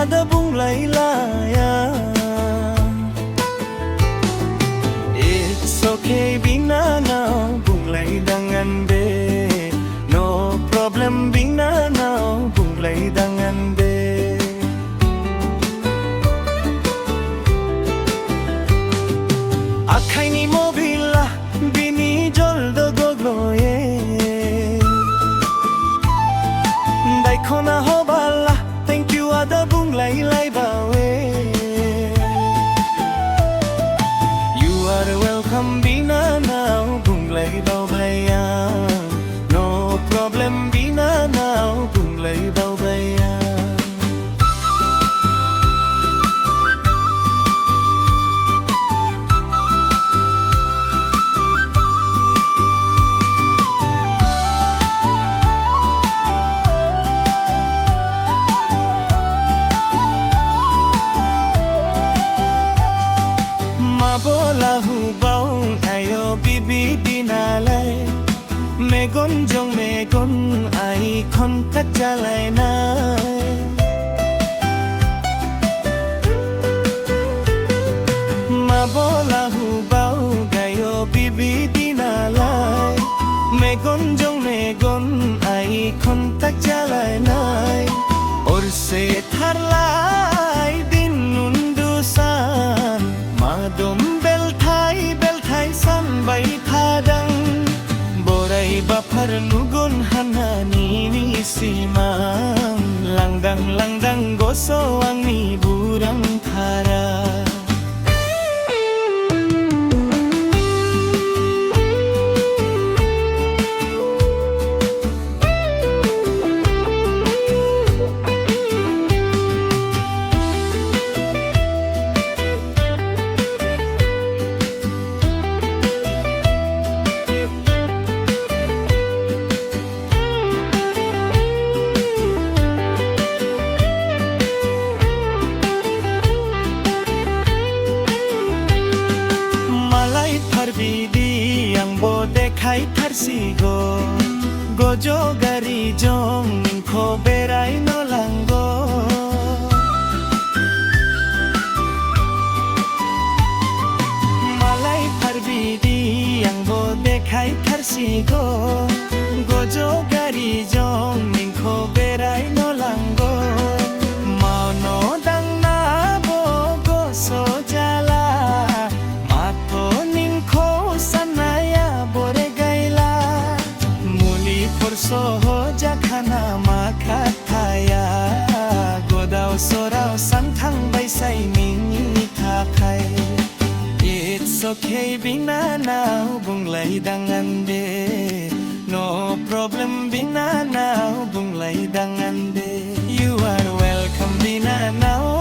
ada bunglay laya. It's okay binana bunglay dangan be. No problem binana bunglay dangan be. Akhaini mobila bini joldo gogloye. Daikona hobala thank you ada bunglay lai bawe. You are welcome binana bunglay baubaya. No problem binana bunglay baubaya. Bola hubau ayo bibi dinalai megon jong megon ai kontak jalai nai. Ma bola hubau gayo bibi dinalai megon jong megon ai kontak jalai nai. Or se tharlai din nundusan madom belthai san bai thadang borai bafar nugun hanani ni simang langdang goso angni burang thara. Bidi yang bo dekhai tharsigo gojo gari jong ko berai no langgo. Malai pharbidi yang bo dekhai tharsigo gojo gari jong ko berai no langgo. Mau no dang na bo go so jala sohoja khana makhathaya godao sorao santhang baisai mingi thakai. It's okay binana bunglay dangan be. No problem binana bunglay dangan be. You are welcome binana.